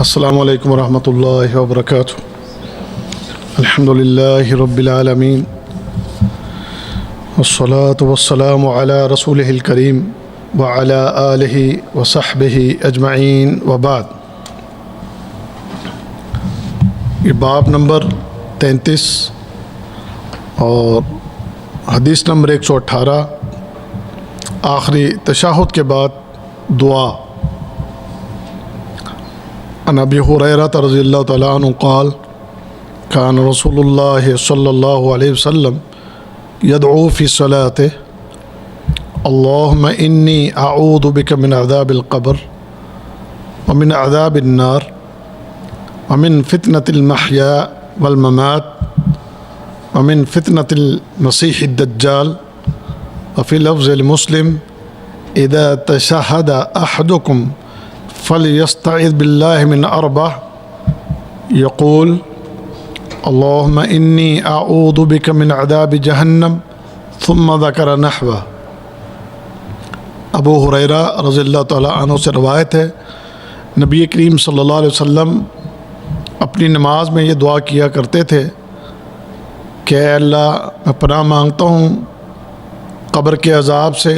السلام علیکم ورحمۃ اللہ وبرکاتہ۔ الحمدللہ رب العالمین والصلاة والسلام علی رسولہ الکریم وعلی آلہ وصحبہ اجمعین وبعد۔ یہ باب نمبر 33 اور حدیث نمبر 118، آخری تشہد کے بعد دعا۔ عن ابی ہریرہ رضی اللہ تعالیٰ عنہ قال کان رسول اللہ صلی اللہ علیہ وسلم یدعو فی صلاته اللہم انی اعوذ بک من عذاب القبر ومن عذاب النار ومن فتنة المحیا والممات ومن فتنة المسیح الدجال وفی لفظ المسلم اذا تشہد احدکم فلیستعذ باللہ من اربع یقول اللہم انی اعوذ بک من عذاب جہنم ثم ذکر نحوہ۔ ابو ہریرہ رضی اللہ تعالیٰ عنہ سے روایت ہے، نبی کریم صلی اللہ علیہ وسلم اپنی نماز میں یہ دعا کیا کرتے تھے کہ اے اللہ میں پناہ مانگتا ہوں قبر کے عذاب سے،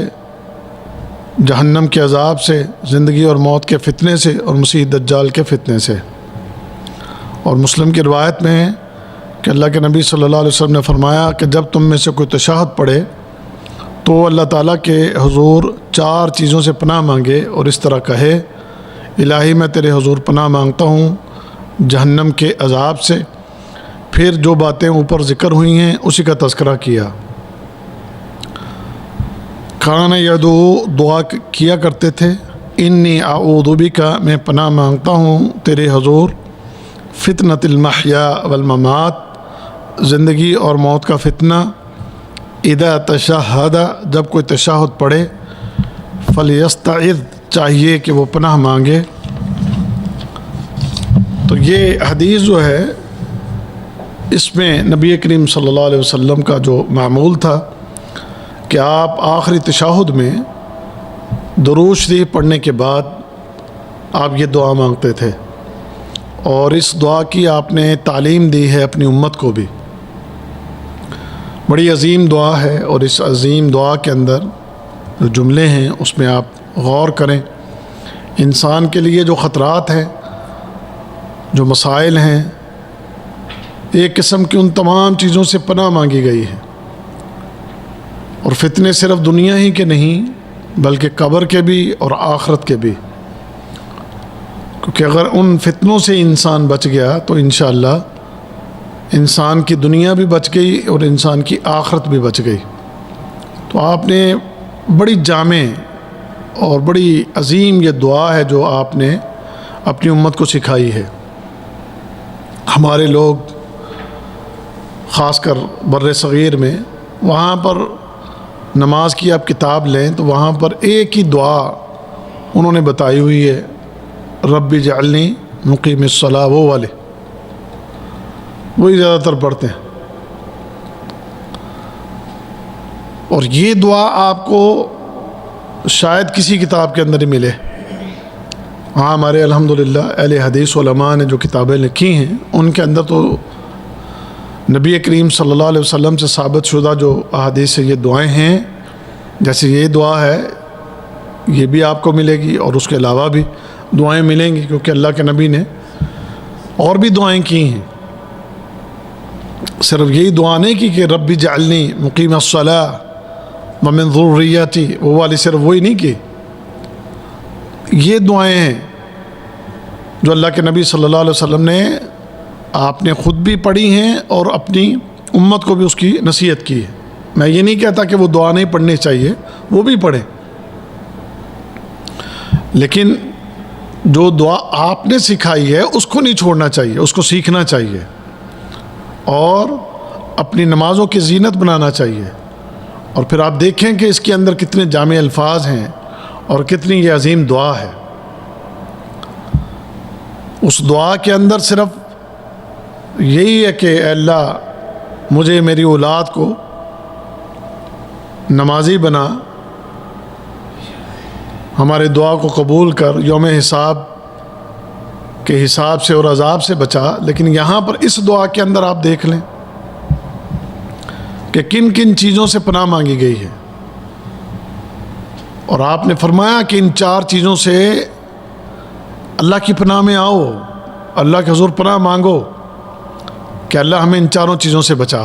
جہنم کے عذاب سے، زندگی اور موت کے فتنے سے اور مسیح دجال کے فتنے سے۔ اور مسلم کی روایت میں ہے کہ اللہ کے نبی صلی اللہ علیہ وسلم نے فرمایا کہ جب تم میں سے کوئی تشہد پڑھے تو اللہ تعالیٰ کے حضور 4 چیزوں سے پناہ مانگے اور اس طرح کہے الہی میں تیرے حضور پناہ مانگتا ہوں جہنم کے عذاب سے، پھر جو باتیں اوپر ذکر ہوئی ہیں اسی کا تذکرہ کیا۔ کان یدعو دعا کیا کرتے تھے انی اعوذ بک میں پناہ مانگتا ہوں تیرے حضور فتنۃ المحیا والممات زندگی اور موت کا فتنہ، اذا تشہد جب کوئی تشہد پڑھے، فلیستعذ چاہیے کہ وہ پناہ مانگے۔ تو یہ حدیث جو ہے اس میں نبی کریم صلی اللہ علیہ وسلم کا جو معمول تھا کہ آپ آخری تشہد میں درود شریف پڑھنے کے بعد آپ یہ دعا مانگتے تھے، اور اس دعا کی آپ نے تعلیم دی ہے اپنی امت کو بھی۔ بڑی عظیم دعا ہے، اور اس عظیم دعا کے اندر جو جملے ہیں اس میں آپ غور کریں۔ انسان کے لیے جو خطرات ہیں، جو مسائل ہیں، ایک قسم کی ان تمام چیزوں سے پناہ مانگی گئی ہے، اور فتنے صرف دنیا ہی کے نہیں بلکہ قبر کے بھی اور آخرت کے بھی، کیونکہ اگر ان فتنوں سے انسان بچ گیا تو انشاءاللہ انسان کی دنیا بھی بچ گئی اور انسان کی آخرت بھی بچ گئی۔ تو آپ نے بڑی جامع اور بڑی عظیم یہ دعا ہے جو آپ نے اپنی امت کو سکھائی ہے۔ ہمارے لوگ خاص کر بر صغیر میں، وہاں پر نماز کی آپ کتاب لیں تو وہاں پر ایک ہی دعا انہوں نے بتائی ہوئی ہے، رب اجعلنی مقیم الصلاۃ، وہ والے وہی زیادہ تر پڑھتے ہیں۔ اور یہ دعا آپ کو شاید کسی کتاب کے اندر ہی ملے۔ ہاں ہمارے الحمدللہ اہل حدیث علماء نے جو کتابیں لکھی ہیں ان کے اندر تو نبی کریم صلی اللہ علیہ وسلم سے ثابت شدہ جو احادیث سے یہ دعائیں ہیں، جیسے یہ دعا ہے یہ بھی آپ کو ملے گی، اور اس کے علاوہ بھی دعائیں ملیں گی، کیونکہ اللہ کے نبی نے اور بھی دعائیں کی ہیں۔ صرف یہی دعا نہیں کی کہ رب اجعلنی مقیم الصلاۃ ومن ذریتی، وہ والی صرف وہی نہیں کی، یہ دعائیں ہیں جو اللہ کے نبی صلی اللہ علیہ وسلم نے آپ نے خود بھی پڑھی ہیں اور اپنی امت کو بھی اس کی نصیحت کی ہے۔ میں یہ نہیں کہتا کہ وہ دعا نہیں پڑھنی چاہیے، وہ بھی پڑھیں، لیکن جو دعا آپ نے سکھائی ہے اس کو نہیں چھوڑنا چاہیے، اس کو سیکھنا چاہیے اور اپنی نمازوں کی زینت بنانا چاہیے۔ اور پھر آپ دیکھیں کہ اس کے اندر کتنے جامع الفاظ ہیں اور کتنی یہ عظیم دعا ہے۔ اس دعا کے اندر صرف یہی ہے کہ اے اللہ مجھے میری اولاد کو نمازی بنا، ہمارے دعا کو قبول کر، یوم حساب کے حساب سے اور عذاب سے بچا، لیکن یہاں پر اس دعا کے اندر آپ دیکھ لیں کہ کن کن چیزوں سے پناہ مانگی گئی ہے، اور آپ نے فرمایا کہ ان 4 چیزوں سے اللہ کی پناہ میں آؤ، اللہ کے حضور پناہ مانگو کہ اللہ ہمیں ان 4 چیزوں سے بچا۔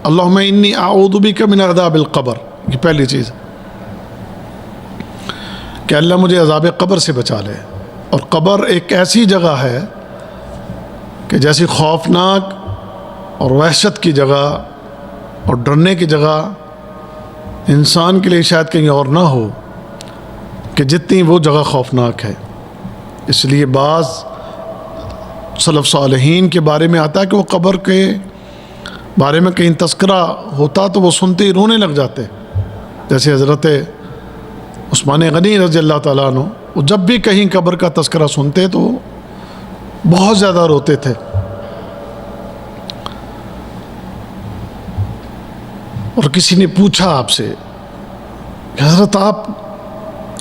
اللہم انی اعوذ بک من عذاب القبر، یہ پہلی چیز کہ اللہ مجھے عذاب قبر سے بچا لے۔ اور قبر ایک ایسی جگہ ہے کہ جیسی خوفناک اور وحشت کی جگہ اور ڈرنے کی جگہ انسان کے لیے شاید کہیں اور نہ ہو کہ جتنی وہ جگہ خوفناک ہے۔ اس لیے بعض سلف صالحین کے بارے میں آتا ہے کہ وہ قبر کے بارے میں کہیں تذکرہ ہوتا تو وہ سنتے ہی رونے لگ جاتے، جیسے حضرت عثمان غنی رضی اللہ تعالیٰ عنہ، وہ جب بھی کہیں قبر کا تذکرہ سنتے تو بہت زیادہ روتے تھے۔ اور کسی نے پوچھا آپ سے کہ حضرت آپ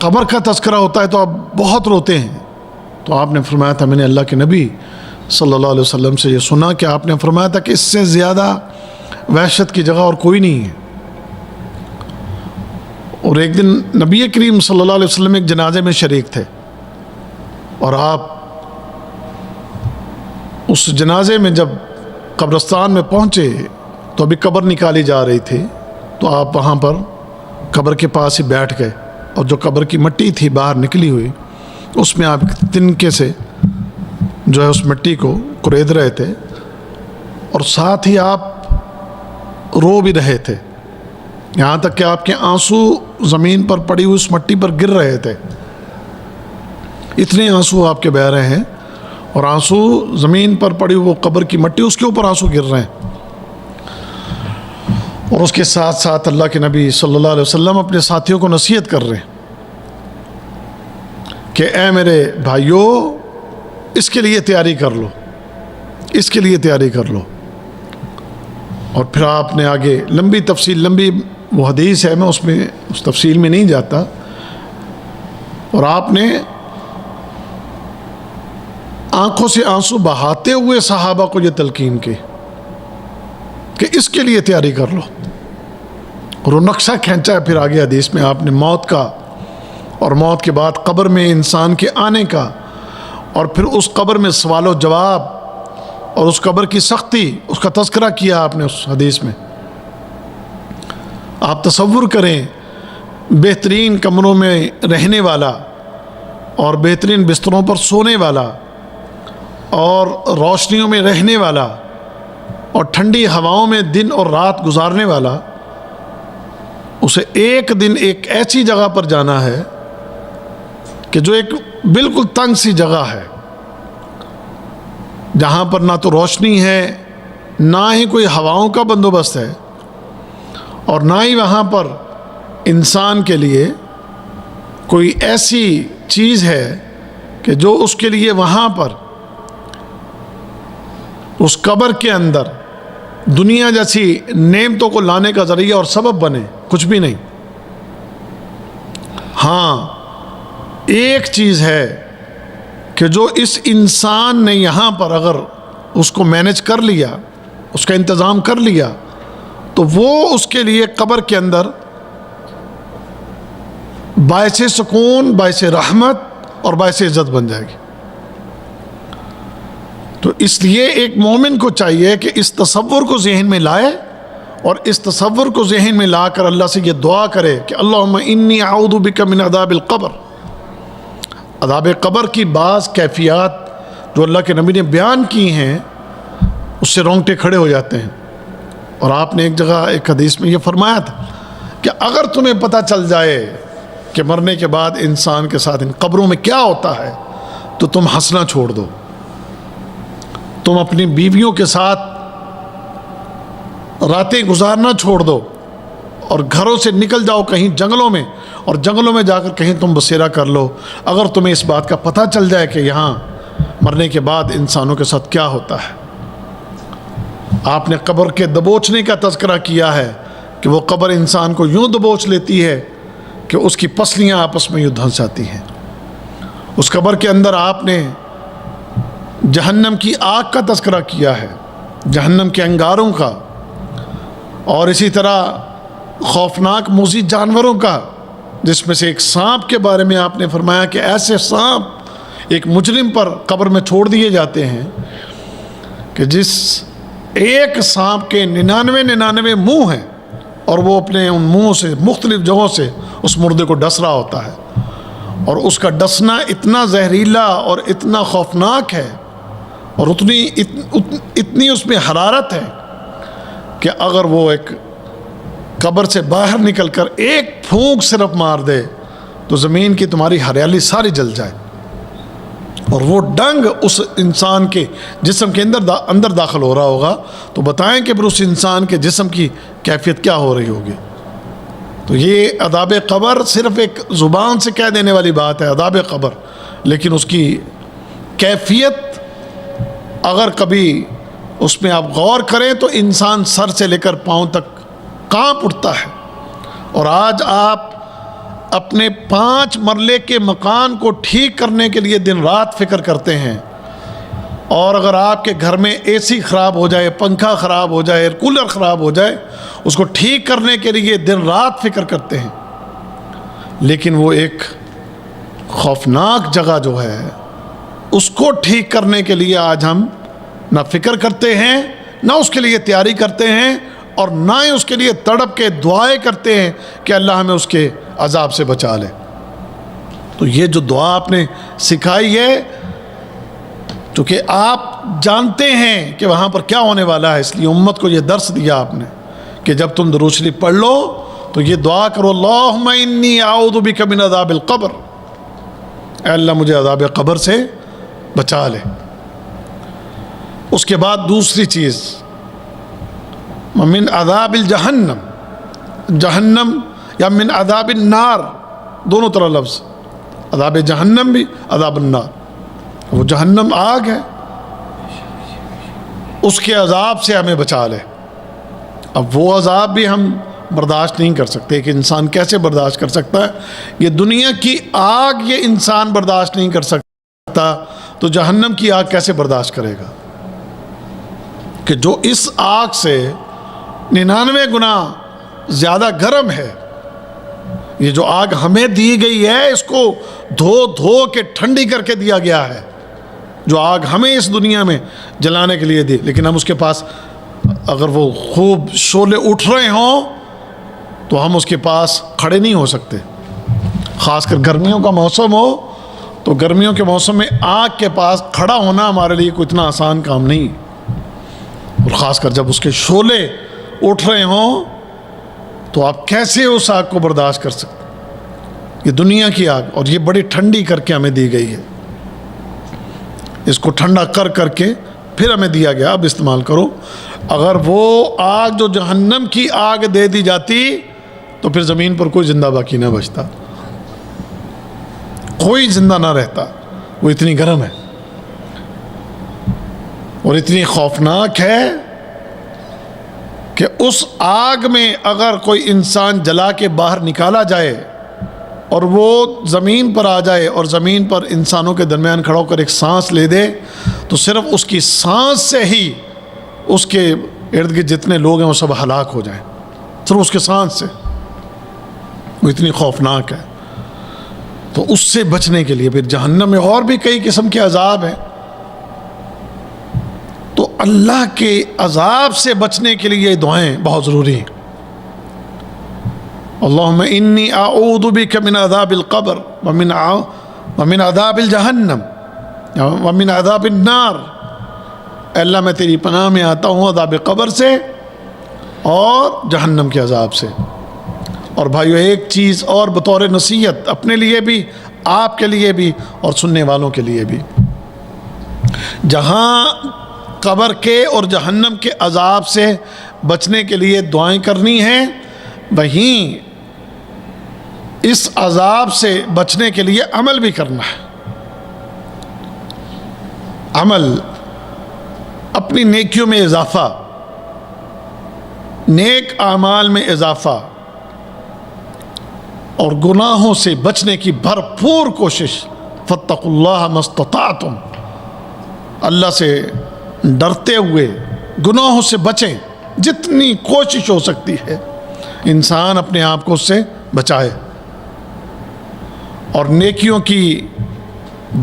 قبر کا تذکرہ ہوتا ہے تو آپ بہت روتے ہیں، تو آپ نے فرمایا تھا میں نے اللہ کے نبی صلی اللہ علیہ وسلم سے یہ سنا کہ آپ نے فرمایا تھا کہ اس سے زیادہ وحشت کی جگہ اور کوئی نہیں ہے۔ اور ایک دن نبی کریم صلی اللہ علیہ وسلم ایک جنازے میں شریک تھے، اور آپ اس جنازے میں جب قبرستان میں پہنچے تو ابھی قبر نکالی جا رہی تھی، تو آپ وہاں پر قبر کے پاس ہی بیٹھ گئے، اور جو قبر کی مٹی تھی باہر نکلی ہوئی، اس میں آپ تنکے سے جو ہے اس مٹی کو کرید رہے تھے، اور ساتھ ہی آپ رو بھی رہے تھے، یہاں تک کہ آپ کے آنسو زمین پر پڑی ہوئی اس مٹی پر گر رہے تھے، اتنے آنسو آپ کے بہہ رہے ہیں، اور آنسو زمین پر پڑی ہوئی وہ قبر کی مٹی اس کے اوپر آنسو گر رہے ہیں۔ اور اس کے ساتھ ساتھ اللہ کے نبی صلی اللہ علیہ وسلم اپنے ساتھیوں کو نصیحت کر رہے ہیں کہ اے میرے بھائیو، اس کے لیے تیاری کر لو، اس کے لیے تیاری کر لو۔ اور پھر آپ نے آگے لمبی وہ حدیث ہے، میں اس تفصیل میں نہیں جاتا، اور آپ نے آنکھوں سے آنسو بہاتے ہوئے صحابہ کو یہ تلقین کی کہ اس کے لیے تیاری کر لو، اور وہ نقشہ کھینچا ہے پھر آگے حدیث میں آپ نے موت کا، اور موت کے بعد قبر میں انسان کے آنے کا، اور پھر اس قبر میں سوال و جواب اور اس قبر کی سختی، اس کا تذکرہ کیا آپ نے اس حدیث میں۔ آپ تصور کریں بہترین کمروں میں رہنے والا اور بہترین بستروں پر سونے والا اور روشنیوں میں رہنے والا اور ٹھنڈی ہواؤں میں دن اور رات گزارنے والا، اسے ایک دن ایک ایسی جگہ پر جانا ہے کہ جو ایک بالکل تنگ سی جگہ ہے، جہاں پر نہ تو روشنی ہے، نہ ہی کوئی ہواؤں کا بندوبست ہے، اور نہ ہی وہاں پر انسان کے لیے کوئی ایسی چیز ہے کہ جو اس کے لیے وہاں پر اس قبر کے اندر دنیا جیسی نعمتوں کو لانے کا ذریعہ اور سبب بنے، کچھ بھی نہیں۔ ہاں ایک چیز ہے کہ جو اس انسان نے یہاں پر اگر اس کو مینج کر لیا، اس کا انتظام کر لیا، تو وہ اس کے لیے قبر کے اندر باعث سکون، باعث رحمت اور باعث عزت بن جائے گی۔ تو اس لیے ایک مومن کو چاہیے کہ اس تصور کو ذہن میں لائے، اور اس تصور کو ذہن میں لا کر اللہ سے یہ دعا کرے کہ اللہم انی اعوذ بک من عذاب القبر۔ عذاب قبر کی بعض کیفیات جو اللہ کے نبی نے بیان کی ہیں، اس سے رونگٹے کھڑے ہو جاتے ہیں۔ اور آپ نے ایک جگہ ایک حدیث میں یہ فرمایا تھا کہ اگر تمہیں پتہ چل جائے کہ مرنے کے بعد انسان کے ساتھ ان قبروں میں کیا ہوتا ہے تو تم ہنسنا چھوڑ دو، تم اپنی بیویوں کے ساتھ راتیں گزارنا چھوڑ دو، اور گھروں سے نکل جاؤ کہیں جنگلوں میں، اور جنگلوں میں جا کر کہیں تم بسیرا کر لو، اگر تمہیں اس بات کا پتہ چل جائے کہ یہاں مرنے کے بعد انسانوں کے ساتھ کیا ہوتا ہے۔ آپ نے قبر کے دبوچنے کا تذکرہ کیا ہے کہ وہ قبر انسان کو یوں دبوچ لیتی ہے کہ اس کی پسلیاں آپس میں یوں دھنس جاتی ہیں۔ اس قبر کے اندر آپ نے جہنم کی آگ کا تذکرہ کیا ہے، جہنم کے انگاروں کا، اور اسی طرح خوفناک موذی جانوروں کا، جس میں سے ایک سانپ کے بارے میں آپ نے فرمایا کہ ایسے سانپ ایک مجرم پر قبر میں چھوڑ دیے جاتے ہیں کہ جس ایک سانپ کے 99 منہ ہیں، اور وہ اپنے ان منہوں سے مختلف جگہوں سے اس مردے کو ڈس رہا ہوتا ہے، اور اس کا ڈسنا اتنا زہریلا اور اتنا خوفناک ہے، اور اتنی اس میں حرارت ہے کہ اگر وہ ایک قبر سے باہر نکل کر ایک پھونک صرف مار دے تو زمین کی تمہاری ہریالی ساری جل جائے، اور وہ ڈنگ اس انسان کے جسم کے اندر داخل ہو رہا ہوگا، تو بتائیں کہ پھر اس انسان کے جسم کی کیفیت کیا ہو رہی ہوگی۔ تو یہ عذاب قبر صرف ایک زبان سے کہہ دینے والی بات ہے، عذاب قبر، لیکن اس کی کیفیت اگر کبھی اس میں آپ غور کریں تو انسان سر سے لے کر پاؤں تک کانپ اٹھتا ہے۔ اور آج آپ اپنے 5 مرلے کے مکان کو ٹھیک کرنے کے لیے دن رات فکر کرتے ہیں، اور اگر آپ کے گھر میں اے سی خراب ہو جائے، پنکھا خراب ہو جائے، کولر خراب ہو جائے، اس کو ٹھیک کرنے کے لیے دن رات فکر کرتے ہیں، لیکن وہ ایک خوفناک جگہ جو ہے اس کو ٹھیک کرنے کے لیے آج ہم نہ فکر کرتے ہیں، نہ اس کے لیے تیاری کرتے ہیں، اور نہ ہی اس کے لیے تڑپ کے دعائیں کرتے ہیں کہ اللہ ہمیں اس کے عذاب سے بچا لے۔ تو یہ جو دعا آپ نے سکھائی ہے، چونکہ آپ جانتے ہیں کہ وہاں پر کیا ہونے والا ہے، اس لیے امت کو یہ درس دیا آپ نے کہ جب تم درود شریف پڑھ لو تو یہ دعا کرو، اللہم انی اعوذ بک من عذاب القبر، اے اللہ مجھے عذاب قبر سے بچا لے۔ اس کے بعد دوسری چیز، من عذاب الجہنم، جہنم یا من عذاب النار، دونوں طرح لفظ، عذاب جہنم بھی، عذاب النار، وہ جہنم آگ ہے، اس کے عذاب سے ہمیں بچا لے۔ اب وہ عذاب بھی ہم برداشت نہیں کر سکتے کہ انسان کیسے برداشت کر سکتا ہے، یہ دنیا کی آگ یہ انسان برداشت نہیں کر سکتا، تو جہنم کی آگ کیسے برداشت کرے گا؟ کہ جو اس آگ سے 99 گنا زیادہ گرم ہے، یہ جو آگ ہمیں دی گئی ہے اس کو دھو کے ٹھنڈی کر کے دیا گیا ہے، جو آگ ہمیں اس دنیا میں جلانے کے لیے دی، لیکن ہم اس کے پاس اگر وہ خوب شعلے اٹھ رہے ہوں تو ہم اس کے پاس کھڑے نہیں ہو سکتے، خاص کر گرمیوں کا موسم ہو تو گرمیوں کے موسم میں آگ کے پاس کھڑا ہونا ہمارے لیے کوئی اتنا آسان کام نہیں، اور خاص کر جب اس کے شعلے اٹھ رہے ہوں تو آپ کیسے اس آگ کو برداشت کر سکتے؟ یہ دنیا کی آگ، اور یہ بڑی ٹھنڈی کر کے ہمیں دی گئی ہے، اس کو ٹھنڈا کر کے پھر ہمیں دیا گیا، اب استعمال کرو۔ اگر وہ آگ جو جہنم کی آگ دے دی جاتی تو پھر زمین پر کوئی زندہ باقی نہ بچتا، کوئی زندہ نہ رہتا، وہ اتنی گرم ہے اور اتنی خوفناک ہے کہ اس آگ میں اگر کوئی انسان جلا کے باہر نکالا جائے اور وہ زمین پر آ جائے اور زمین پر انسانوں کے درمیان کھڑا ہو کر ایک سانس لے دے تو صرف اس کی سانس سے ہی اس کے ارد گرد جتنے لوگ ہیں وہ سب ہلاک ہو جائیں، صرف اس کے سانس سے، وہ اتنی خوفناک ہے۔ تو اس سے بچنے کے لیے پھر جہنم میں اور بھی کئی قسم کے عذاب ہیں، تو اللہ کے عذاب سے بچنے کے لیے یہ دعائیں بہت ضروری ہیں۔ اللہم انی اعوذ بک من عذاب القبر ومن عذاب الجہنم ومن عذاب النار، اے اللہ میں تیری پناہ میں آتا ہوں عذاب قبر سے اور جہنم کے عذاب سے۔ اور بھائیو ایک چیز اور بطور نصیحت اپنے لیے بھی، آپ کے لیے بھی اور سننے والوں کے لیے بھی، جہاں قبر کے اور جہنم کے عذاب سے بچنے کے لیے دعائیں کرنی ہیں، وہیں اس عذاب سے بچنے کے لیے عمل بھی کرنا ہے۔ عمل، اپنی نیکیوں میں اضافہ، نیک اعمال میں اضافہ، اور گناہوں سے بچنے کی بھرپور کوشش۔ فاتقوا اللہ ما استطعتم، اللہ سے ڈرتے ہوئے گناہوں سے بچیں، جتنی کوشش ہو سکتی ہے انسان اپنے آپ کو اس سے بچائے، اور نیکیوں کی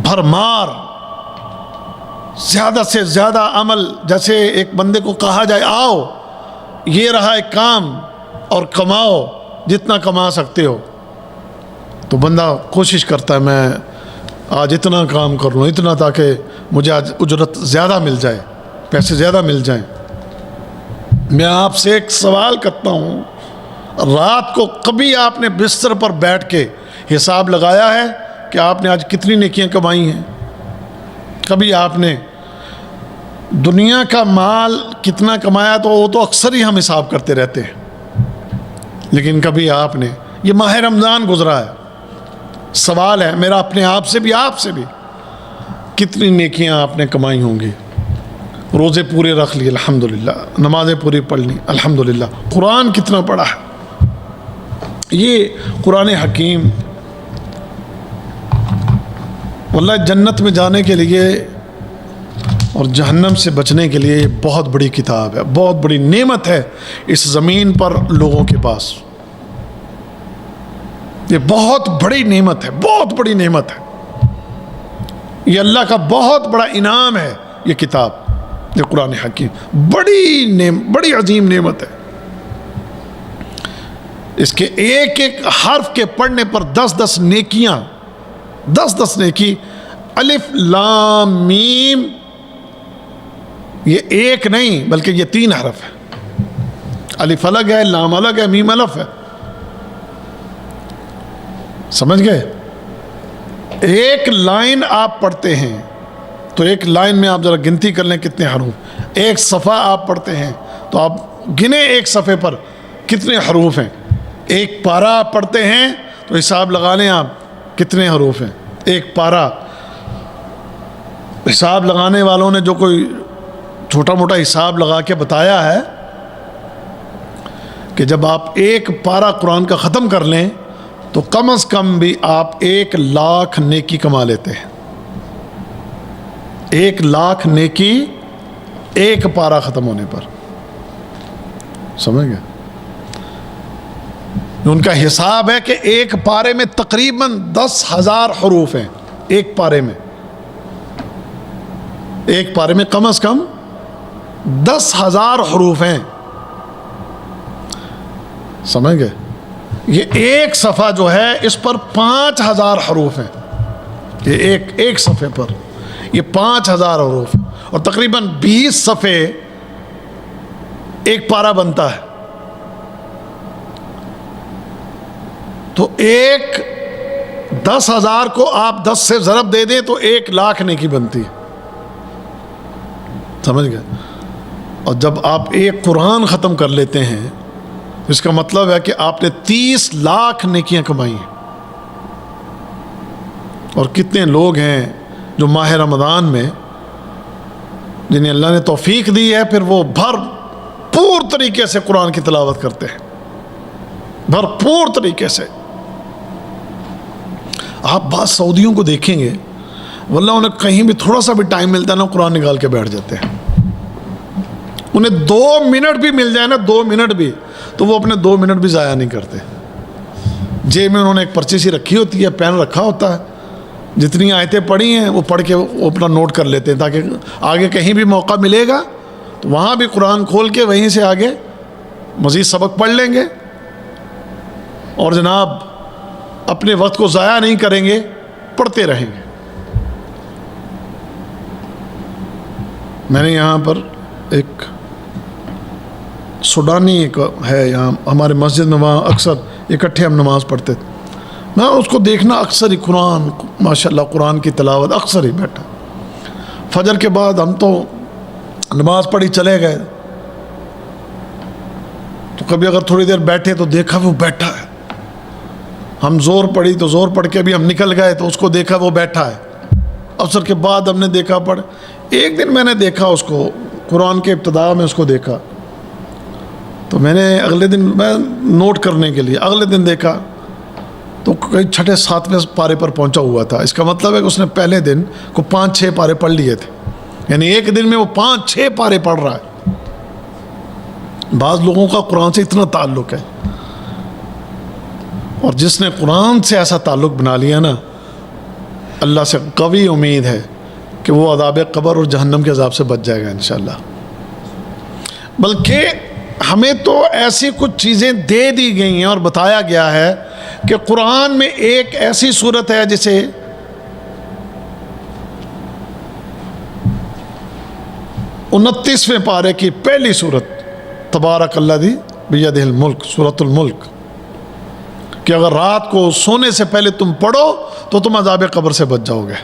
بھرمار، زیادہ سے زیادہ عمل، جیسے ایک بندے کو کہا جائے آؤ یہ رہا ایک کام اور کماؤ جتنا کما سکتے ہو، تو بندہ کوشش کرتا ہے میں آج اتنا کام کر لوں، اتنا، تاکہ مجھے آج اجرت زیادہ مل جائے، پیسے زیادہ مل جائیں۔ میں آپ سے ایک سوال کرتا ہوں، رات کو کبھی آپ نے بستر پر بیٹھ کے حساب لگایا ہے کہ آپ نے آج کتنی نیکیاں کمائی ہیں؟ کبھی آپ نے دنیا کا مال کتنا کمایا؟ تو وہ تو اکثر ہی ہم حساب کرتے رہتے ہیں، لیکن کبھی آپ نے، یہ ماہ رمضان گزرا ہے، سوال ہے میرا اپنے آپ سے بھی، آپ سے بھی، کتنی نیکیاں آپ نے کمائی ہوں گی؟ روزے پورے رکھ لیے الحمدللہ، نمازیں پوری پڑھ لی الحمدللہ، قرآن کتنا پڑھا ہے؟ یہ قرآن حکیم واللہ جنت میں جانے کے لیے اور جہنم سے بچنے کے لیے بہت بڑی کتاب ہے، بہت بڑی نعمت ہے اس زمین پر لوگوں کے پاس، یہ بہت بڑی نعمت ہے، بہت بڑی نعمت ہے، یہ اللہ کا بہت بڑا انعام ہے، یہ کتاب، یہ قرآن حکیم بڑی عظیم نعمت ہے۔ اس کے ایک ایک حرف کے پڑھنے پر 10 نیکیاں، 10 نیکی، الف لام میم، یہ ایک نہیں بلکہ یہ 3 حرف ہے، الف الگ ہے، لام الگ ہے، میم الف ہے، سمجھ گئے؟ ایک لائن آپ پڑھتے ہیں تو ایک لائن میں آپ ذرا گنتی کر لیں کتنے حروف، ایک صفحہ آپ پڑھتے ہیں تو آپ گنے ایک صفحے پر کتنے حروف ہیں، ایک پارہ آپ پڑھتے ہیں تو حساب لگا لیں آپ کتنے حروف ہیں، ایک پارہ۔ حساب لگانے والوں نے جو کوئی چھوٹا موٹا حساب لگا کے بتایا ہے کہ جب آپ ایک پارہ قرآن کا ختم کر لیں تو کم از کم بھی آپ 1,00,000 نیکی کما لیتے ہیں، 1,00,000 نیکی ایک پارہ ختم ہونے پر، سمجھ گئے؟ ان کا حساب ہے کہ ایک پارے میں تقریباً 10,000 حروف ہیں، ایک پارے میں، ایک پارے میں کم از کم 10,000 حروف ہیں، سمجھ گئے؟ یہ ایک صفحہ جو ہے اس پر 5,000 حروف ہیں، یہ ایک صفحے پر یہ 5,000 حروف، اور تقریباً 20 صفحے ایک پارہ بنتا ہے، تو ایک 10,000 کو آپ 10 سے ضرب دے دیں تو 1,00,000 نیکی بنتی ہے، سمجھ گئے؟ اور جب آپ ایک قرآن ختم کر لیتے ہیں اس کا مطلب ہے کہ آپ نے 30,00,000 نیکیاں کمائی ہیں۔ اور کتنے لوگ ہیں جو ماہ رمضان میں جنہیں اللہ نے توفیق دی ہے پھر وہ بھرپور طریقے سے قرآن کی تلاوت کرتے ہیں، بھرپور طریقے سے۔ آپ بعض سعودیوں کو دیکھیں گے واللہ انہیں کہیں بھی تھوڑا سا بھی ٹائم ملتا ہے نا قرآن نکال کے بیٹھ جاتے ہیں، انہیں 2 منٹ بھی مل جائے نا، 2 منٹ بھی، تو وہ اپنے 2 منٹ بھی ضائع نہیں کرتے۔ جیب میں انہوں نے ایک پرچی سی رکھی ہوتی ہے، پین رکھا ہوتا ہے، جتنی آیتیں پڑھی ہیں وہ پڑھ کے وہ اپنا نوٹ کر لیتے ہیں تاکہ آگے کہیں بھی موقع ملے گا تو وہاں بھی قرآن کھول کے وہیں سے آگے مزید سبق پڑھ لیں گے، اور جناب اپنے وقت کو ضائع نہیں کریں گے، پڑھتے رہیں گے۔ میں نے یہاں پر ایک سوڈانی ایک ہے یہاں ہمارے مسجد میں، وہاں اکثر اکٹھے ہم نماز پڑھتے تھے، میں اس کو دیکھنا اکثر ہی قرآن، ماشاءاللہ قرآن کی تلاوت، اکثر ہی بیٹھا۔ فجر کے بعد ہم تو نماز پڑھی چلے گئے، تو کبھی اگر تھوڑی دیر بیٹھے تو دیکھا وہ بیٹھا ہے، ہم زور پڑھی تو زور پڑھ کے ابھی ہم نکل گئے تو اس کو دیکھا وہ بیٹھا ہے، عصر کے بعد ہم نے دیکھا پڑھ۔ ایک دن میں نے دیکھا اس کو قرآن کے ابتدا میں اس کو دیکھا، تو میں نے اگلے دن میں نوٹ کرنے کے لیے اگلے دن دیکھا تو کئی 6-7ویں پارے پر پہنچا ہوا تھا۔ اس کا مطلب ہے کہ اس نے پہلے دن کو 5-6 پارے پڑھ لیے تھے، یعنی ایک دن میں وہ 5-6 پارے پڑھ رہا ہے۔ بعض لوگوں کا قرآن سے اتنا تعلق ہے، اور جس نے قرآن سے ایسا تعلق بنا لیا نا، اللہ سے قوی امید ہے کہ وہ عذاب قبر اور جہنم کے عذاب سے بچ جائے گا انشاءاللہ۔ بلکہ ہمیں تو ایسی کچھ چیزیں دے دی گئی ہیں اور بتایا گیا ہے کہ قرآن میں ایک ایسی صورت ہے جسے 29ویں پارے کی پہلی صورت تبارک الذی بیدہ الملک، سورۃ الملک، کہ اگر رات کو سونے سے پہلے تم پڑھو تو تم عذاب قبر سے بچ جاؤ گے۔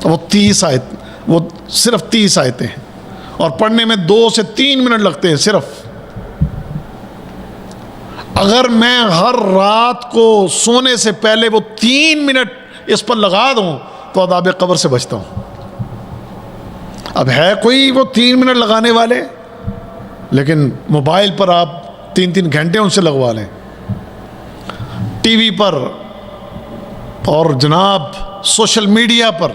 وہ 30 آیت، وہ صرف 30 آیتیں ہیں، اور پڑھنے میں 2 سے 3 منٹ لگتے ہیں صرف۔ اگر میں ہر رات کو سونے سے پہلے وہ 3 منٹ اس پر لگا دوں تو عذاب قبر سے بچتا ہوں۔ اب ہے کوئی وہ 3 منٹ لگانے والے؟ لیکن موبائل پر آپ 3-3 گھنٹے ان سے لگوا لیں، ٹی وی پر اور جناب سوشل میڈیا پر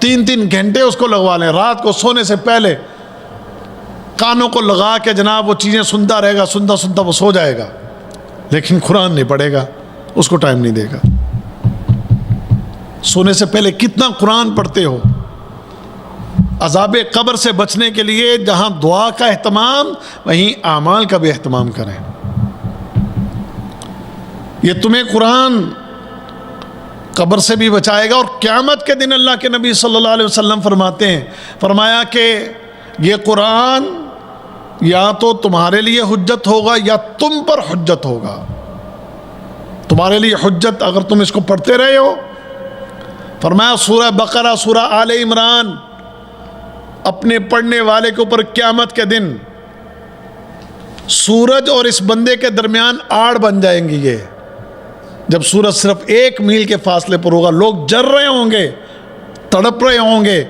3-3 گھنٹے اس کو لگوا لیں، رات کو سونے سے پہلے کانوں کو لگا کے جناب وہ چیزیں سنتا رہے گا، سنتا سنتا وہ سو جائے گا، لیکن قرآن نہیں پڑھے گا، اس کو ٹائم نہیں دے گا۔ سونے سے پہلے کتنا قرآن پڑھتے ہو؟ عذاب قبر سے بچنے کے لیے جہاں دعا کا اہتمام، وہیں اعمال کا بھی اہتمام کریں۔ یہ تمہیں قرآن قبر سے بھی بچائے گا، اور قیامت کے دن اللہ کے نبی صلی اللہ علیہ وسلم فرماتے ہیں، فرمایا کہ یہ قرآن یا تو تمہارے لیے حجت ہوگا یا تم پر حجت ہوگا۔ تمہارے لیے حجت اگر تم اس کو پڑھتے رہے ہو، فرمایا سورہ بقرہ، سورہ آل عمران اپنے پڑھنے والے کے اوپر قیامت کے دن سورج اور اس بندے کے درمیان آڑ بن جائیں گی۔ یہ جب سورج صرف 1 میل کے فاصلے پر ہوگا، لوگ جر رہے ہوں گے، تڑپ رہے ہوں گے،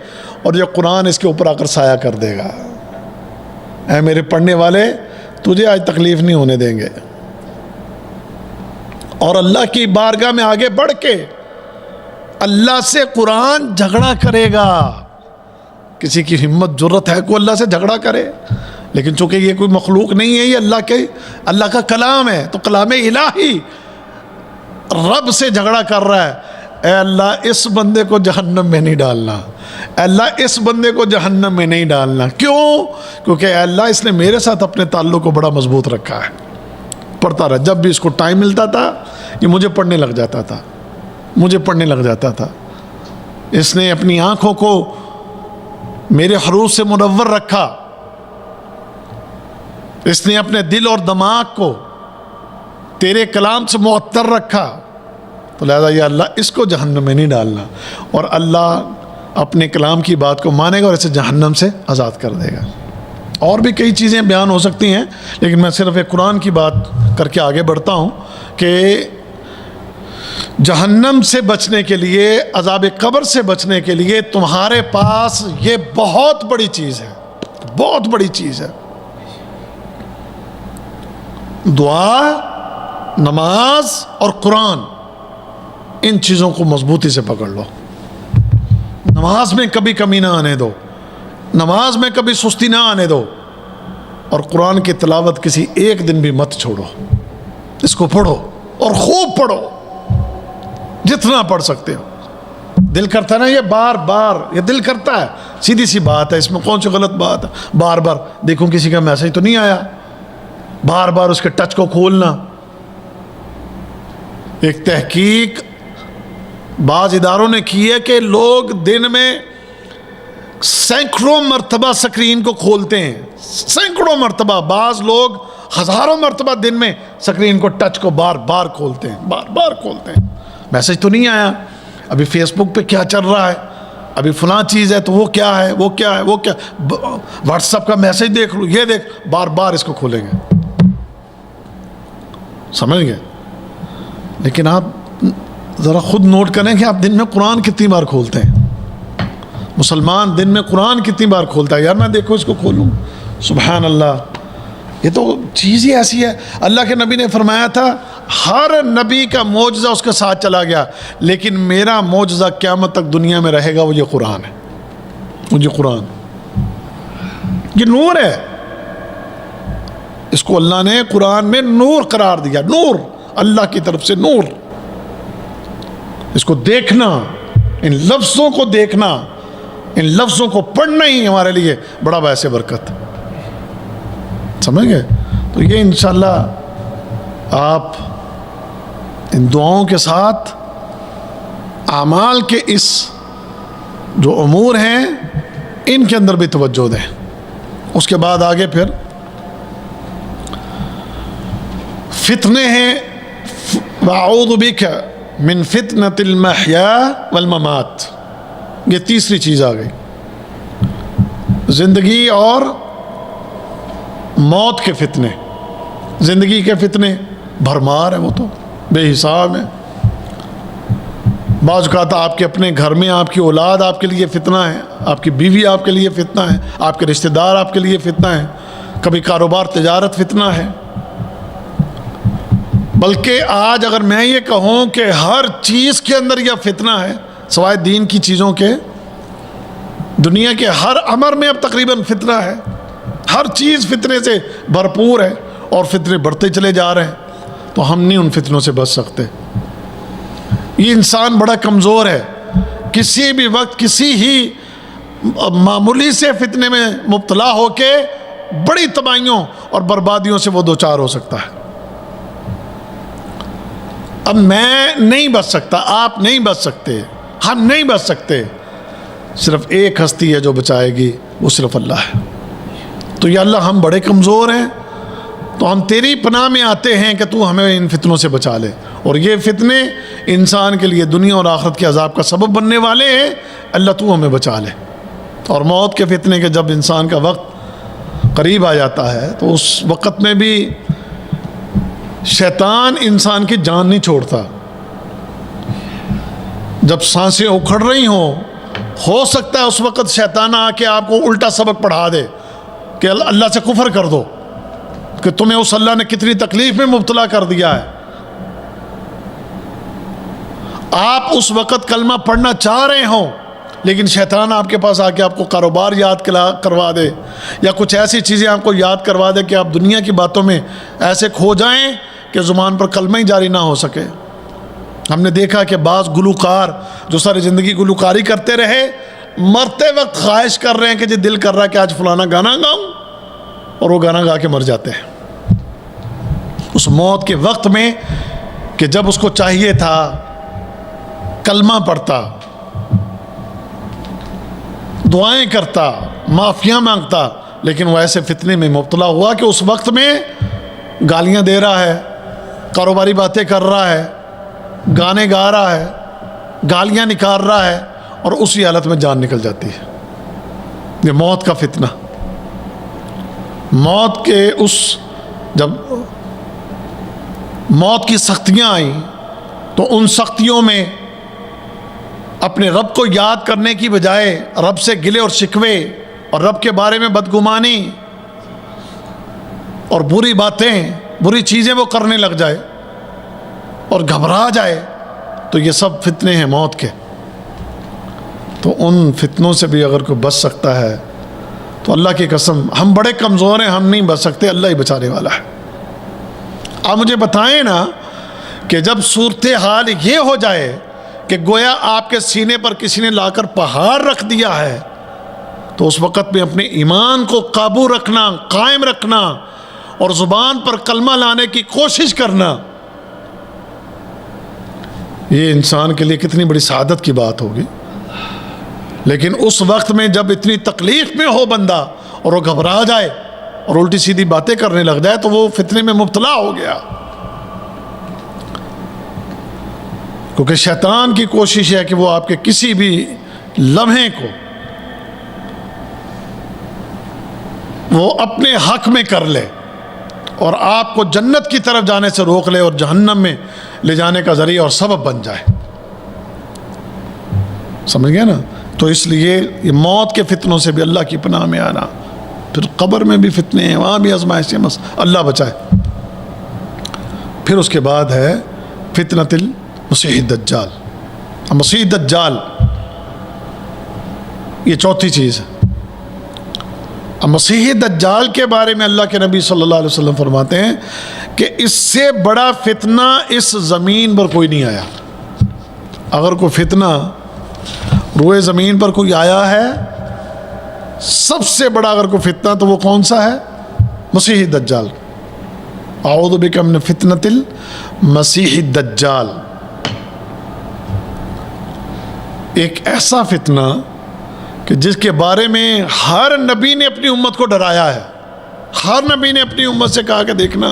اور یہ قرآن اس کے اوپر آ کر سایہ کر دے گا۔ اے میرے پڑھنے والے، تجھے آج تکلیف نہیں ہونے دیں گے، اور اللہ کی بارگاہ میں آگے بڑھ کے اللہ سے قرآن جھگڑا کرے گا۔ کسی کی ہمت جرت ہے کوئی اللہ سے جھگڑا کرے؟ لیکن چونکہ یہ کوئی مخلوق نہیں ہے، یہ اللہ کا کلام ہے، تو کلام الہی رب سے جھگڑا کر رہا ہے۔ اے اللہ اس بندے کو جہنم میں نہیں ڈالنا، اے اللہ اس بندے کو جہنم میں نہیں ڈالنا۔ کیوں؟ کیونکہ اے اللہ اس نے میرے ساتھ اپنے تعلق کو بڑا مضبوط رکھا ہے۔ پڑھتا رہا، جب بھی اس کو ٹائم ملتا تھا یہ مجھے پڑھنے لگ جاتا تھا، مجھے پڑھنے لگ جاتا تھا۔ اس نے اپنی آنکھوں کو میرے حروف سے منور رکھا، اس نے اپنے دل اور دماغ کو تیرے کلام سے معطر رکھا، تو لہذا یا اللہ اس کو جہنم میں نہیں ڈالنا، اور اللہ اپنے کلام کی بات کو مانے گا اور اسے جہنم سے آزاد کر دے گا۔ اور بھی کئی چیزیں بیان ہو سکتی ہیں، لیکن میں صرف ایک قرآن کی بات کر کے آگے بڑھتا ہوں کہ جہنم سے بچنے کے لیے، عذاب قبر سے بچنے کے لیے تمہارے پاس یہ بہت بڑی چیز ہے، بہت بڑی چیز ہے۔ دعا، نماز اور قرآن، ان چیزوں کو مضبوطی سے پکڑ لو۔ نماز میں کبھی کمی نہ آنے دو، نماز میں کبھی سستی نہ آنے دو، اور قرآن کی تلاوت کسی ایک دن بھی مت چھوڑو۔ اس کو پڑھو اور خوب پڑھو، جتنا پڑھ سکتے ہو۔ دل کرتا ہے نا یہ بار بار، یہ دل کرتا ہے، سیدھی سی بات ہے، اس میں کون سی غلط بات ہے؟ بار بار دیکھوں کسی کا میسج تو نہیں آیا، بار بار اس کے ٹچ کو کھولنا۔ ایک تحقیق بعض اداروں نے کی ہے کہ لوگ دن میں سینکڑوں مرتبہ سکرین کو کھولتے ہیں، سینکڑوں مرتبہ، بعض لوگ ہزاروں مرتبہ دن میں سکرین کو ٹچ کو بار بار کھولتے ہیں، بار بار کھولتے ہیں۔ میسج تو نہیں آیا، ابھی فیس بک پہ کیا چل رہا ہے، ابھی فلاں چیز ہے تو وہ کیا ہے، وہ کیا ہے، وہ کیا، واٹس ایپ کا میسج دیکھ لو، یہ دیکھ، بار بار اس کو کھولیں گے، سمجھ گئے؟ لیکن آپ ذرا خود نوٹ کریں کہ آپ دن میں قرآن کتنی بار کھولتے ہیں۔ مسلمان دن میں قرآن کتنی بار کھولتا ہے؟ یار میں دیکھو اس کو کھولوں، سبحان اللہ، یہ تو چیز ہی ایسی ہے۔ اللہ کے نبی نے فرمایا تھا ہر نبی کا معجزہ اس کے ساتھ چلا گیا، لیکن میرا معجزہ قیامت تک دنیا میں رہے گا، وہ یہ قرآن ہے۔ مجھے قرآن، یہ نور ہے، اس کو اللہ نے قرآن میں نور قرار دیا، نور اللہ کی طرف سے نور۔ اس کو دیکھنا، ان لفظوں کو دیکھنا، ان لفظوں کو پڑھنا ہی ہمارے لیے بڑا باعث برکت، سمجھ گئے؟ تو یہ انشاءاللہ آپ ان دعاؤں کے ساتھ اعمال کے اس جو امور ہیں ان کے اندر بھی توجہ دیں۔ اس کے بعد آگے پھر فتنے ہیں، وَأَعُوذُ بِكَ مِن فِتْنَةِ الْمَحْيَا وَالْمَمَاتِ، یہ تیسری چیز آ گئی، زندگی اور موت کے فتنے۔ زندگی کے فتنے بھرمار ہیں، وہ تو بے حساب ہیں۔ بعض اوقات آپ کے اپنے گھر میں آپ کی اولاد آپ کے لیے فتنہ ہے، آپ کی بیوی آپ کے لیے فتنہ ہے، آپ کے رشتہ دار آپ کے لیے فتنہ ہے، کبھی کاروبار تجارت فتنہ ہے۔ بلکہ آج اگر میں یہ کہوں کہ ہر چیز کے اندر یہ فتنہ ہے سوائے دین کی چیزوں کے، دنیا کے ہر امر میں اب تقریباً فتنہ ہے، ہر چیز فتنے سے بھرپور ہے، اور فتنے بڑھتے چلے جا رہے ہیں، تو ہم نہیں ان فتنوں سے بچ سکتے۔ یہ انسان بڑا کمزور ہے، کسی بھی وقت کسی ہی معمولی سے فتنے میں مبتلا ہو کے بڑی تباہیوں اور بربادیوں سے وہ دوچار ہو سکتا ہے۔ اب میں نہیں بچ سکتا، آپ نہیں بچ سکتے، ہم نہیں بچ سکتے، صرف ایک ہستی ہے جو بچائے گی، وہ صرف اللہ ہے۔ تو یا اللہ ہم بڑے کمزور ہیں، تو ہم تیری پناہ میں آتے ہیں کہ تو ہمیں ان فتنوں سے بچا لے، اور یہ فتنے انسان کے لیے دنیا اور آخرت کے عذاب کا سبب بننے والے ہیں، اللہ تو ہمیں بچا لے۔ اور موت کے فتنے کے جب انسان کا وقت قریب آ جاتا ہے تو اس وقت میں بھی شیطان انسان کی جان نہیں چھوڑتا۔ جب سانسیں اکھڑ رہی ہوں، ہو سکتا ہے اس وقت شیطان آ کے آپ کو الٹا سبق پڑھا دے کہ اللہ سے کفر کر دو، کہ تمہیں اس اللہ نے کتنی تکلیف میں مبتلا کر دیا ہے۔ آپ اس وقت کلمہ پڑھنا چاہ رہے ہوں، لیکن شیطان آپ کے پاس آ کے آپ کو کاروبار یاد کروا دے، یا کچھ ایسی چیزیں آپ کو یاد کروا دے کہ آپ دنیا کی باتوں میں ایسے کھو جائیں کہ زبان پر کلمہ ہی جاری نہ ہو سکے۔ ہم نے دیکھا کہ بعض گلوکار جو ساری زندگی گلوکاری کرتے رہے، مرتے وقت خواہش کر رہے ہیں کہ جی دل کر رہا ہے کہ آج فلانا گانا گاؤں، اور وہ گانا گا کے مر جاتے ہیں اس موت کے وقت میں، کہ جب اس کو چاہیے تھا کلمہ پڑھتا، دعائیں کرتا، معافیاں مانگتا، لیکن وہ ایسے فتنے میں مبتلا ہوا کہ اس وقت میں گالیاں دے رہا ہے، کاروباری باتیں کر رہا ہے، گانے گا رہا ہے، گالیاں نکال رہا ہے، اور اسی حالت میں جان نکل جاتی ہے۔ یہ موت کا فتنہ، موت کے جب موت کی سختیاں آئیں تو ان سختیوں میں اپنے رب کو یاد کرنے کی بجائے رب سے گلے اور شکوے اور رب کے بارے میں بدگمانی اور بری باتیں، بری چیزیں وہ کرنے لگ جائے اور گھبرا جائے، تو یہ سب فتنے ہیں موت کے۔ تو ان فتنوں سے بھی اگر کوئی بچ سکتا ہے تو اللہ کی قسم ہم بڑے کمزور ہیں، ہم نہیں بچ سکتے، اللہ ہی بچانے والا ہے۔ آپ مجھے بتائیں نا کہ جب صورتحال یہ ہو جائے کہ گویا آپ کے سینے پر کسی نے لا کر پہاڑ رکھ دیا ہے، تو اس وقت میں اپنے ایمان کو قابو رکھنا، قائم رکھنا اور زبان پر کلمہ لانے کی کوشش کرنا، یہ انسان کے لیے کتنی بڑی سعادت کی بات ہوگی۔ لیکن اس وقت میں جب اتنی تکلیف میں ہو بندہ اور وہ گھبرا جائے اور الٹی سیدھی باتیں کرنے لگ جائے تو وہ فتنے میں مبتلا ہو گیا۔ کیونکہ شیطان کی کوشش ہے کہ وہ آپ کے کسی بھی لمحے کو وہ اپنے حق میں کر لے اور آپ کو جنت کی طرف جانے سے روک لے اور جہنم میں لے جانے کا ذریعہ اور سبب بن جائے۔ سمجھ گئے نا؟ تو اس لیے یہ موت کے فتنوں سے بھی اللہ کی پناہ میں آنا، پھر قبر میں بھی فتنے ہیں، وہاں بھی آزمائشیں، اللہ بچائے۔ پھر اس کے بعد ہے فتنۃ المسیح الدجال۔ مسیح دجال یہ چوتھی چیز ہے۔ اب مسیح دجال کے بارے میں اللہ کے نبی صلی اللہ علیہ وسلم فرماتے ہیں کہ اس سے بڑا فتنہ اس زمین پر کوئی نہیں آیا۔ اگر کوئی فتنہ روئے زمین پر کوئی آیا ہے، سب سے بڑا اگر کوئی فتنہ تو وہ کون سا ہے؟ مسیح دجال۔ اعوذ بک من فتنۃ المسیح الدجال، ایک ایسا فتنہ کہ جس کے بارے میں ہر نبی نے اپنی امت کو ڈرایا ہے۔ ہر نبی نے اپنی امت سے کہا کہ دیکھنا،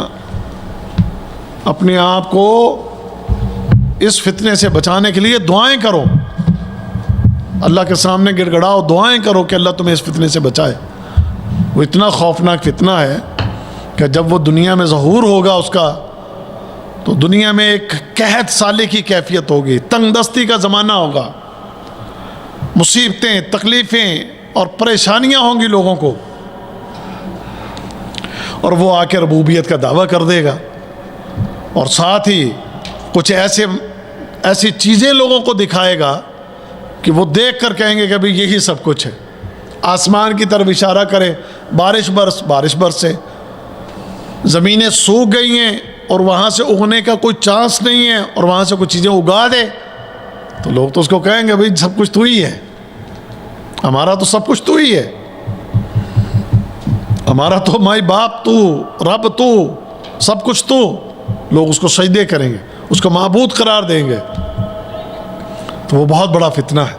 اپنے آپ کو اس فتنے سے بچانے کے لیے دعائیں کرو، اللہ کے سامنے گڑ گڑاؤ، دعائیں کرو کہ اللہ تمہیں اس فتنے سے بچائے۔ وہ اتنا خوفناک فتنہ ہے کہ جب وہ دنیا میں ظہور ہوگا اس کا، تو دنیا میں ایک قحط سالی کی کیفیت ہوگی، تنگ دستی کا زمانہ ہوگا، مصیبتیں، تکلیفیں اور پریشانیاں ہوں گی لوگوں کو، اور وہ آ کے ربوبیت کا دعویٰ کر دے گا، اور ساتھ ہی کچھ ایسی چیزیں لوگوں کو دکھائے گا کہ وہ دیکھ کر کہیں گے کہ ابھی یہی سب کچھ ہے۔ آسمان کی طرف اشارہ کرے، بارش برسے، زمینیں سوکھ گئی ہیں اور وہاں سے اگنے کا کوئی چانس نہیں ہے، اور وہاں سے کچھ چیزیں اگا دے، تو لوگ تو اس کو کہیں گے بھئی سب کچھ تو ہی ہے، ہمارا تو سب کچھ تو ہی ہے، ہمارا تو مائی باپ تو، رب تو، سب کچھ تو۔ لوگ اس کو سجدے کریں گے، اس کو معبود قرار دیں گے، تو وہ بہت بڑا فتنہ ہے۔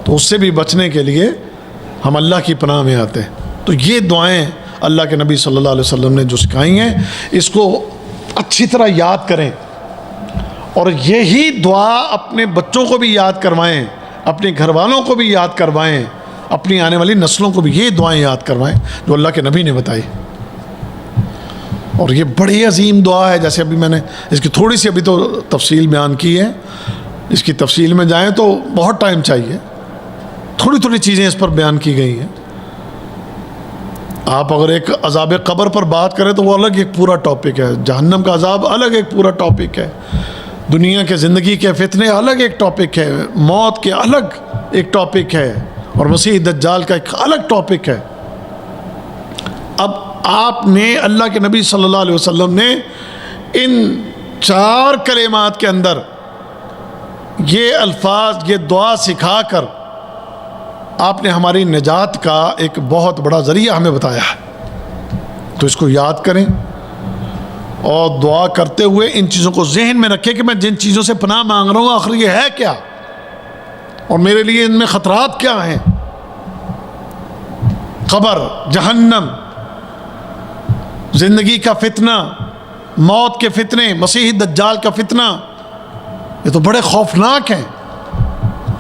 تو اس سے بھی بچنے کے لیے ہم اللہ کی پناہ میں آتے ہیں۔ تو یہ دعائیں اللہ کے نبی صلی اللہ علیہ وسلم نے جو سکھائی ہیں، اس کو اچھی طرح یاد کریں، اور یہی دعا اپنے بچوں کو بھی یاد کروائیں، اپنے گھر والوں کو بھی یاد کروائیں، اپنی آنے والی نسلوں کو بھی یہ دعائیں یاد کروائیں جو اللہ کے نبی نے بتائی۔ اور یہ بڑی عظیم دعا ہے، جیسے ابھی میں نے اس کی تھوڑی سی ابھی تو تفصیل بیان کی ہے، اس کی تفصیل میں جائیں تو بہت ٹائم چاہیے، تھوڑی تھوڑی چیزیں اس پر بیان کی گئی ہیں۔ آپ اگر ایک عذاب قبر پر بات کریں تو وہ الگ ایک پورا ٹاپک ہے، جہنم کا عذاب الگ ایک پورا ٹاپک ہے، دنیا کے زندگی کے فتنے الگ ایک ٹاپک ہے، موت کے الگ ایک ٹاپک ہے، اور مسیح دجال کا ایک الگ ٹاپک ہے۔ اب آپ نے، اللہ کے نبی صلی اللہ علیہ وسلم نے ان 4 کلمات کے اندر یہ الفاظ، یہ دعا سکھا کر آپ نے ہماری نجات کا ایک بہت بڑا ذریعہ ہمیں بتایا ہے۔ تو اس کو یاد کریں، اور دعا کرتے ہوئے ان چیزوں کو ذہن میں رکھیں کہ میں جن چیزوں سے پناہ مانگ رہا ہوں آخر یہ ہے کیا، اور میرے لیے ان میں خطرات کیا ہیں۔ قبر، جہنم، زندگی کا فتنہ، موت کے فتنے، مسیح دجال کا فتنہ، یہ تو بڑے خوفناک ہیں،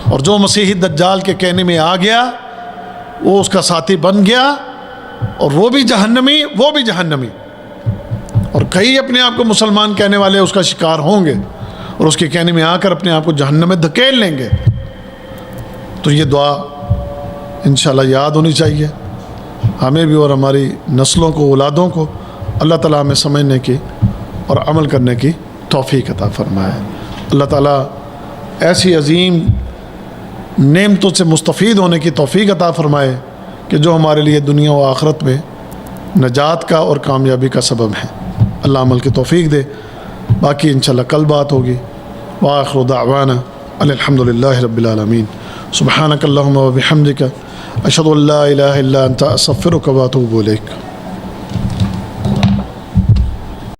اور جو مسیح دجال کے کہنے میں آ گیا وہ اس کا ساتھی بن گیا، اور وہ بھی جہنمی، اور کئی اپنے آپ کو مسلمان کہنے والے اس کا شکار ہوں گے، اور اس کے کہنے میں آ کر اپنے آپ کو جہنم میں دھکیل لیں گے۔ تو یہ دعا انشاءاللہ یاد ہونی چاہیے ہمیں بھی، اور ہماری نسلوں کو، اولادوں کو۔ اللہ تعالیٰ ہمیں سمجھنے کی اور عمل کرنے کی توفیق عطا فرمائے۔ اللہ تعالیٰ ایسی عظیم نعمتوں سے مستفید ہونے کی توفیق عطا فرمائے کہ جو ہمارے لیے دنیا و آخرت میں نجات کا اور کامیابی کا سبب ہے۔ اللہ عمل کی توفیق دے۔ باقی انشاءاللہ کل بات ہوگی۔ وآخر دعوانا الحمدللہ رب العالمین۔ سبحانک اللہم و بحمدک، اشہد ان لا الہ الا انت، استغفرک و اتوب الیک۔